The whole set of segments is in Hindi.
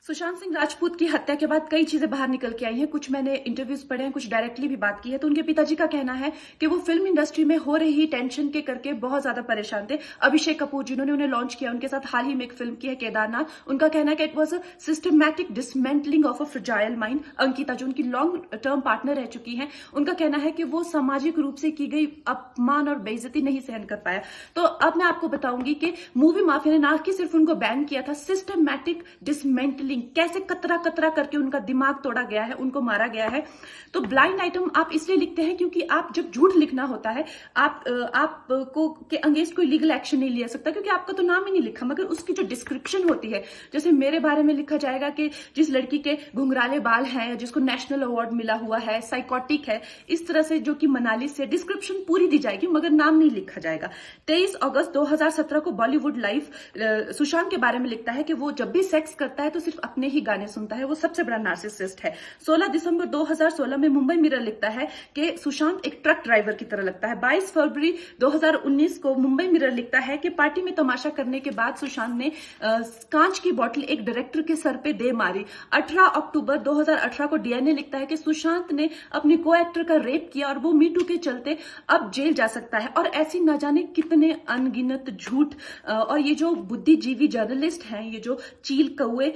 सुशांत सिंह राजपूत की हत्या के बाद कई चीजें बाहर निकल के आई हैं। कुछ मैंने इंटरव्यूज पढ़े हैं, कुछ डायरेक्टली भी बात की है। तो उनके पिताजी का कहना है कि वो फिल्म इंडस्ट्री में हो रही टेंशन के करके बहुत ज्यादा परेशान थे। अभिषेक कपूर जिन्होंने उन्हें लॉन्च किया, उनके साथ हाल ही में एक फिल्म की है केदारनाथ। उनका कहना है कि it was a systematic dismantling of a fragile mind. Ankita जो उनकी लॉन्ग टर्म पार्टनर रह चुकी है, उनका कहना है कि वो सामाजिक रूप से की गई अपमान और बेइज्जती नहीं सहन कर पाया। तो अब मैं आपको बताऊंगी कि मूवी माफिया ने ना कि सिर्फ उनको बैन किया था, सिस्टमैटिक डिसमेंटलिंग कैसे कतरा कतरा करके उनका दिमाग तोड़ा गया है, उनको मारा गया है। तो ब्लाइंड आइटम आप इसलिए लिखते हैं क्योंकि आप जब झूठ लिखना होता है, आपको के अगेंस्ट कोई लीगल एक्शन नहीं लिया सकता क्योंकि आपका तो नाम ही नहीं लिखा, मगर उसकी जो डिस्क्रिप्शन होती है, जैसे मेरे बारे में लिखा जाएगा कि जिस लड़की के घुंघराले बाल हैं, जिसको नेशनल अवार्ड मिला हुआ है, साइकोटिक है, इस तरह से जो कि मनाली से डिस्क्रिप्शन पूरी दी जाएगी मगर नाम नहीं लिखा जाएगा। 23 अगस्त 2017 को बॉलीवुड लाइव सुशांत के बारे में लिखता है कि वो जब भी सेक्स करता है तो सिर्फ अपने ही गाने सुनता है, वो सबसे बड़ा नार्सिसिस्ट है। 16 दिसंबर 2016 में मुंबई मिरर लिखता है कि सुशांत एक ट्रक ड्राइवर की तरह लगता है। 22 फरवरी 2019 को मुंबई मिरर लिखता है कि पार्टी में तमाशा करने के बाद सुशांत ने कांच की बोतल एक डायरेक्टर के सर पे दे मारी। 18 अक्टूबर 2018 को डीएनए लिखता है कि सुशांत ने अपने को एक्टर का रेप किया और वो मीटू के चलते अब जेल जा सकता है। और ऐसी न जाने कितने अनगिनत झूठ। और ये जो बुद्धिजीवी जर्नलिस्ट हैं, ये जो चील कौए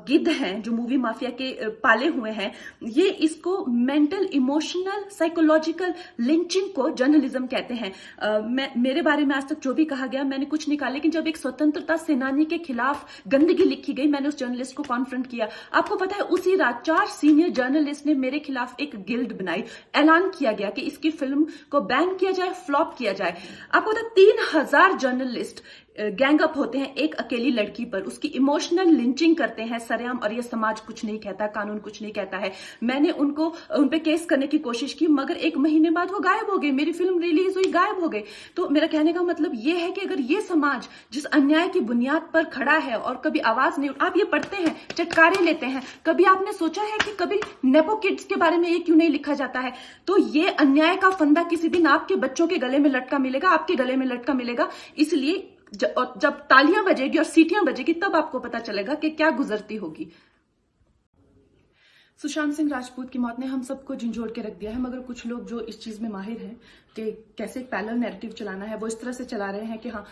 गिद्ध हैं जो मूवी माफिया के पाले हुए हैं, ये इसको मेंटल इमोशनल साइकोलॉजिकल लिंचिंग को जर्नलिज्म कहते हैं। मेरे बारे में आज तक जो भी कहा गया मैंने कुछ नहीं कहा, लेकिन जब एक स्वतंत्रता सेनानी के खिलाफ गंदगी लिखी गई, मैंने उस जर्नलिस्ट को कॉन्फ्रंट किया। आपको पता है उसी रात 4 सीनियर जर्नलिस्ट ने मेरे खिलाफ एक गिल्ड बनाई। ऐलान किया गया कि इसकी फिल्म को बैन किया जाए, फ्लॉप किया जाए। आपको पता 3000 जर्नलिस्ट गैंग अप होते हैं एक अकेली लड़की पर, उसकी इमोशनल लिंचिंग करते हैं सरेआम, और ये समाज कुछ नहीं कहता, कानून कुछ नहीं कहता है। मैंने उन पे केस करने की कोशिश की मगर 1 महीने बाद वो गायब हो गए, मेरी फिल्म रिलीज हुई, गायब हो गए। तो मेरा कहने का मतलब ये है कि अगर ये समाज जिस अन्याय की बुनियाद पर खड़ा है और कभी आवाज नहीं, आप ये पढ़ते हैं, चटकारे लेते हैं, कभी आपने सोचा है कि कभी नेपो किड्स के बारे में ये क्यों नहीं लिखा जाता है? तो ये अन्याय का फंदा किसी दिन आपके बच्चों के गले में लटका मिलेगा, आपके गले में लटका मिलेगा। इसलिए जब तालियां बजेगी और सीटियां बजेगी तब आपको पता चलेगा कि क्या गुजरती होगी। सुशांत सिंह राजपूत की मौत ने हम सबको झंझोड़ के रख दिया है, मगर कुछ लोग जो इस चीज में माहिर हैं कि कैसे एक पैरेलल नैरेटिव चलाना है, वो इस तरह से चला रहे हैं कि हाँ,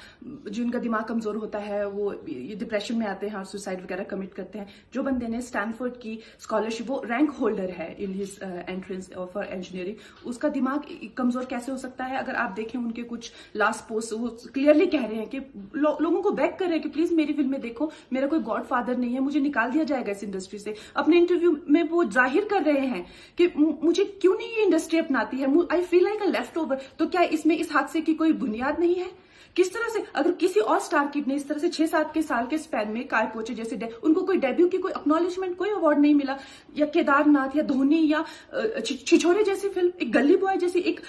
जिनका दिमाग कमजोर होता है वो ये डिप्रेशन में आते हैं और सुसाइड वगैरह कमिट करते हैं। जो बंदे ने स्टैनफोर्ड की स्कॉलरशिप, वो रैंक होल्डर है in his entrance for engineering, उसका दिमाग कमजोर कैसे हो सकता है? अगर आप देखें उनके कुछ लास्ट पोस्ट, वो क्लियरली कह रहे हैं कि लोगों को बैक कर रहे हैं कि प्लीज मेरी फिल्में देखो, मेरा कोई गॉड फादर नहीं है, मुझे निकाल दिया जाएगा इस इंडस्ट्री से। अपने इंटरव्यू में वो जाहिर कर रहे हैं कि मुझे क्यों नहीं ये इंडस्ट्री अपनाती है, I feel like a left over. तो क्या इसमें इस हादसे की कोई बुनियाद नहीं है? किस तरह से अगर किसी और स्टार किड ने इस तरह से 6-7 के साल के स्पैन में काय पोचे जैसे उनको कोई डेब्यू की कोई एक्नॉलेजमेंट, कोई अवार्ड नहीं मिला, या केदारनाथ या धोनी या छिछोरे जैसी फिल्म, एक गली बॉय जैसी एक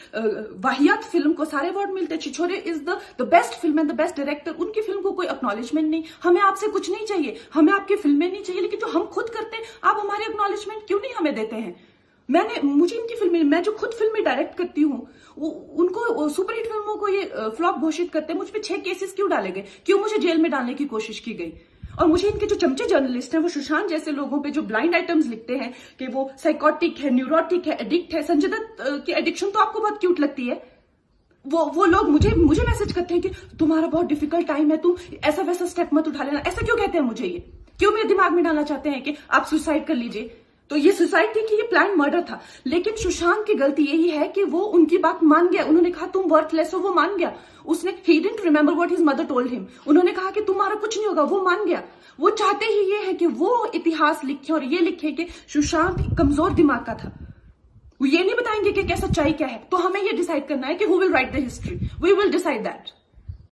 वाहियात फिल्म को सारे अवार्ड मिलते हैं। Chhichhore is the best film and the best director, उनकी फिल्म को कोई एक्नॉलेजमेंट नहीं। हमें आपसे कुछ नहीं चाहिए, हमें आपकी फिल्में नहीं चाहिए, लेकिन जो हम खुद करते हैं आप हमारी एक्नॉलेजमेंट क्यों नहीं हमें देते हैं? मुझे इनकी फिल्में, मैं जो खुद फिल्में डायरेक्ट करती हूँ, उनको सुपरहिट फिल्मों को ये फ्लॉप घोषित करते हैं। मुझ पे 6 केसेस क्यों डाले गए, क्यों मुझे जेल में डालने की कोशिश की गई? और मुझे इनके जो चमचे जर्नलिस्ट हैं, वो सुशांत जैसे लोगों पे जो ब्लाइंड आइटम्स लिखते हैं कि वो साइकोटिक है, न्यूरोटिक है, एडिक्ट है। संजय दत्त की एडिक्शन तो आपको बहुत क्यूट लगती है। वो लोग मुझे मैसेज करते हैं कि तुम्हारा बहुत डिफिकल्ट टाइम है, तुम ऐसा वैसा स्टेप मत उठा लेना। ऐसा क्यों कहते हैं मुझे? ये क्यों मेरे दिमाग में डालना चाहते हैं कि आप सुसाइड कर लीजिए? तो ये सुसाइड थी कि ये प्लान मर्डर था? लेकिन सुशांत की गलती यही है कि वो उनकी बात मान गया। उन्होंने कहा तुम वर्थलेस हो, वो मान गया। उसने he didn't remember what his mother told him. उन्होंने कहा कि तुम्हारा कुछ नहीं होगा, वो मान गया। वो चाहते ही ये है कि वो इतिहास लिखे और ये लिखे कि सुशांत कमजोर दिमाग का था। वो ये नहीं बताएंगे कि क्या सच्चाई क्या है। तो हमें ये डिसाइड करना है कि who will write the history, we will decide that.